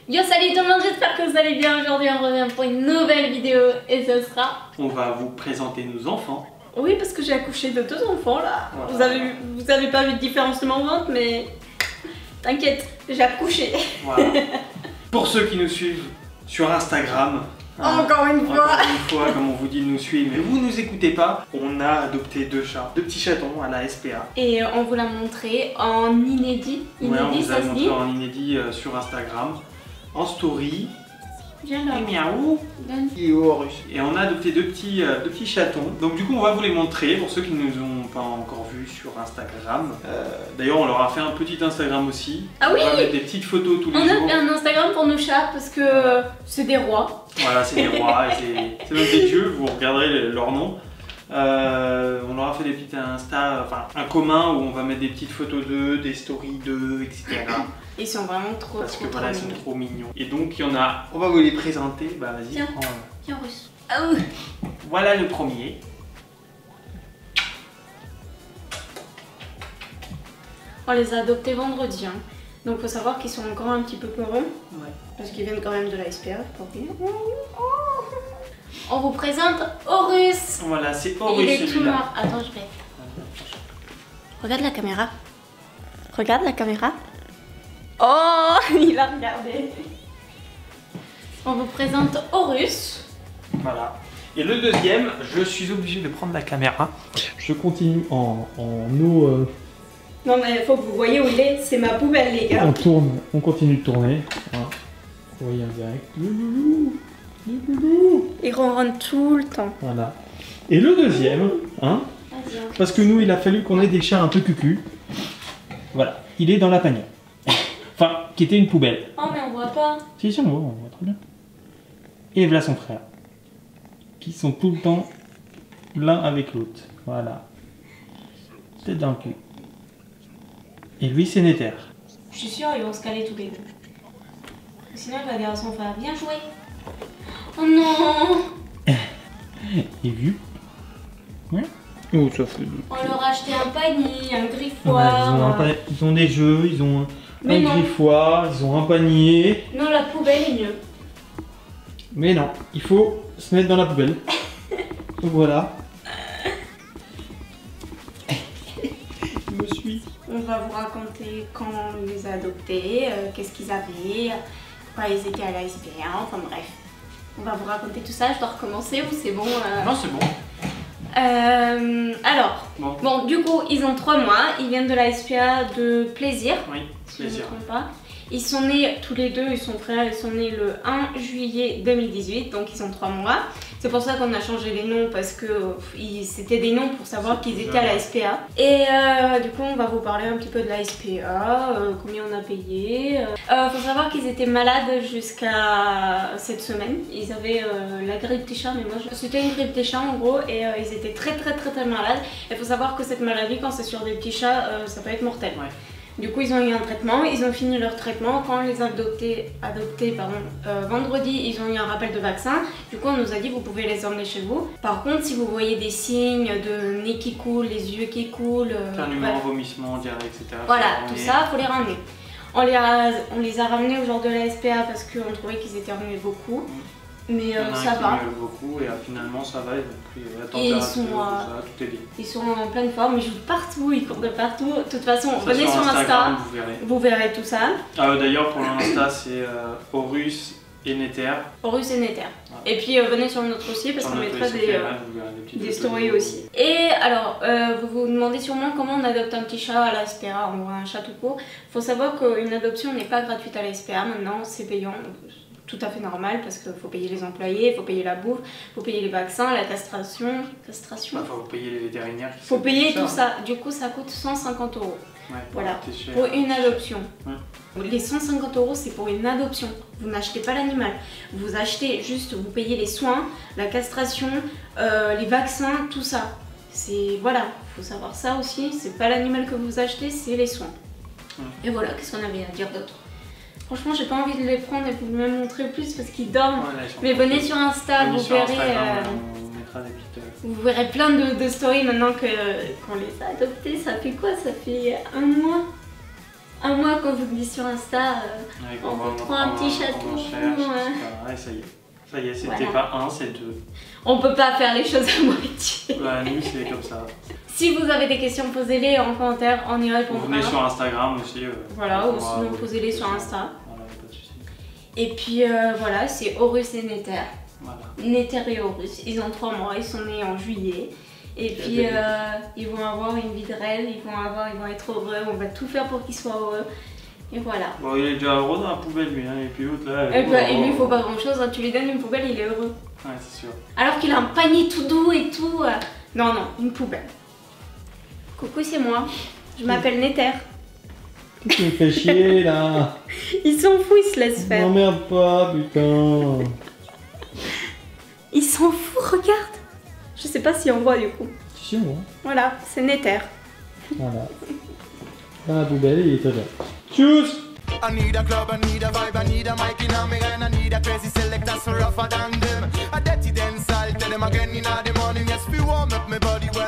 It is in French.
Yo salut tout le monde, j'espère que vous allez bien. Aujourd'hui on revient pour une nouvelle vidéo et ce sera... On va vous présenter nos enfants. Oui, parce que j'ai accouché de 2 enfants là. Voilà. Vous avez pas vu de différence de mon ventre, mais t'inquiète, j'ai accouché. Voilà. Pour ceux qui nous suivent sur Instagram, Encore une fois, comme on vous dit de nous suivre, mais vous nous écoutez pas, on a adopté 2 chats, 2 petits chatons à la SPA. Et on vous l'a montré en inédit. Ouais, on Inédit, vous a ça se montré dit. en inédit sur Instagram, en story. Viens là. Et miaou. Donne. Et Horus. Et on a adopté 2 petits chatons. Donc du coup on va vous les montrer pour ceux qui ne nous ont pas encore vus sur Instagram. D'ailleurs on leur a fait un petit Instagram aussi. Ah oui. On va mettre des petites photos tous les On jours. a fait un Instagram pour nos chats parce que c'est des rois. Voilà, c'est des rois et c'est même des dieux, vous regarderez leur nom. On leur a fait des petites Insta, enfin un commun où on va mettre des petites photos d'eux, des stories d'eux, etc. Ils sont vraiment trop Parce trop que voilà, ils sont mignons. trop mignons. Et donc il y en a, on va vous les présenter. Bah vas-y, Tiens. prends. Tiens, Russe. Ah oui. Voilà le premier. On les a adoptés vendredi. Hein. Donc faut savoir qu'ils sont encore un petit peu peureux. Ouais. Parce qu'ils viennent quand même de la SPA, pour dire. On vous présente Horus. Voilà, c'est Il Horus est tout celui-là. noir. Attends, je vais. Regarde la caméra. Regarde la caméra. Oh, il a regardé. On vous présente Horus. Voilà. Et le deuxième, je suis obligé de prendre la caméra. Je continue en eau. Non mais faut que vous voyez où il est. C'est ma poubelle les gars. On continue de tourner. Voilà. Vous voyez en direct. Le loulou. Le loulou. Il ronronne tout le temps. Voilà. Et le deuxième, hein, Vas-y, hein. parce que nous, il a fallu qu'on ait des chats un peu cucu. Voilà, il est dans la panière. Enfin, qui était une poubelle. Oh mais on voit pas. Si, si, on voit très bien. Et voilà son frère. Qui sont tout le temps l'un avec l'autre. Voilà. Tête dans le cul. Et lui, c'est Nether. Je suis sûre ils vont se caler tous les deux. Sinon il va dire à son frère, viens jouer. Oh non. Et vu. Ouais. Oh, ça fait. On leur a acheté un panier, un Ouais, griffoir. ils ont des jeux, ils ont Mais un non. griffoir, ils ont un panier. Non, la poubelle est mieux. Mais non, il faut se mettre dans la poubelle. Donc voilà. Je me suis. On va vous raconter quand on les a adoptés, qu'est-ce qu'ils avaient, pourquoi ils étaient à la SPA, enfin bref. On va vous raconter tout ça, je dois recommencer ou c'est bon Non, c'est bon. Alors, bon, du coup, ils ont 3 mois, ils viennent de la SPA de Plaisir. Oui, Si je ne me plaisir. trompe pas. Ils sont nés tous les deux, ils sont frères, ils sont nés le 1 juillet 2018, donc ils ont 3 mois. C'est pour ça qu'on a changé les noms parce que c'était des noms pour savoir qu'ils étaient à la SPA. Et du coup, on va vous parler un petit peu de la SPA, combien on a payé. Faut savoir qu'ils étaient malades jusqu'à cette semaine. Ils avaient la grippe des chats, mais moi c'était une grippe des chats en gros, et ils étaient très malades. Il faut savoir que cette maladie, quand c'est sur des petits chats, ça peut être mortel. Ouais. Du coup, ils ont eu un traitement, ils ont fini leur traitement. Quand on les a adoptés vendredi, ils ont eu un rappel de vaccin. Du coup, on nous a dit vous pouvez les emmener chez vous. Par contre, si vous voyez des signes de nez qui coule, les yeux qui coulent, Éternuement, vomissement, diarrhée, etc. voilà, tout ça, faut les ramener. On les a ramenés au jour de la SPA parce qu'on trouvait qu'ils éternuaient beaucoup. Mais Il y en a un ça qui va. miaule beaucoup et finalement ça va. Et donc, la Et ils température, sont, tout ça, tout est bien. Ils sont en pleine forme, ils jouent partout, ils courent de partout. De toute façon, Ça, venez sur Instagram, Insta, vous verrez. vous verrez tout ça. D'ailleurs, pour l'Insta, c'est Horus et Nether. Horus et Nether. Voilà. Et puis venez sur notre aussi parce Sur qu'on notre mettra Facebook, là, vous verrez petites des photos stories de- aussi. Et alors, vous vous demandez sûrement comment on adopte un petit chat à la SPA ou un chat tout court. Faut savoir qu'une adoption n'est pas gratuite à la SPA maintenant, c'est payant. Tout à fait normal parce qu'il faut payer les employés, il faut payer la bouffe, il faut payer les vaccins, la castration. Bah, faut payer les vétérinaires. Il faut payer tout ça. Du coup, ça coûte 150 €. Ouais, Voilà, c'est cher. pour une adoption. Ouais. Les 150 €, c'est pour une adoption. Vous n'achetez pas l'animal. Vous achetez juste, vous payez les soins, la castration, les vaccins, tout ça. C'est voilà, faut savoir ça aussi. C'est pas l'animal que vous achetez, c'est les soins. Et voilà, qu'est-ce qu'on avait à dire d'autre? Franchement, j'ai pas envie de les prendre et vous me montrer plus parce qu'ils dorment. Voilà, ils sont Mais venez tranquilles. sur Insta, Venez vous sur verrez. Instagram, on mettra des petites. Vous verrez plein de stories maintenant qu'on les a adoptés. Ça fait quoi? Ça fait 1 mois? À moi, quand vous venez sur Insta, on vous prend un petit chaton. Ouais, ça y est. Ça y est, c'était pas un, c'est deux. On peut pas faire les choses à moitié. Bah, nous, c'est comme ça. Si vous avez des questions, posez-les en commentaire, on y répondra. Vous venez sur Instagram aussi. Voilà, ou sinon posez-les sur Insta. Voilà, pas de soucis. Et puis voilà, c'est Horus et Nether. Voilà. Nether et Horus, ils ont 3 mois, ils sont nés en juillet. Et puis ils vont avoir une vie de rêve, ils vont être heureux, on va tout faire pour qu'ils soient heureux. Et voilà. Bon, il est déjà heureux dans la poubelle lui, hein, et puis l'autre là. Et lui, il faut pas grand chose, hein. Tu lui donnes une poubelle, il est heureux. Ouais, c'est sûr. Alors qu'il a un panier tout doux et tout. Non, non, une poubelle. Coucou, c'est moi. Je m'appelle Nether. Tu me fais chier là. Il s'en fout, il se laisse faire. N'emmerde pas, putain. Il s'en fout, regarde. Je sais pas si on voit du coup. Si, on voit. Voilà, c'est Nether. Voilà. Dans la poubelle, il est là. Tchuss! I need a club, I need a vibe, I need a mic in a me and I need a crazy selector so rougher than them. A dirty dance, I'll tell them again in the morning. Yes, we warm up my body well.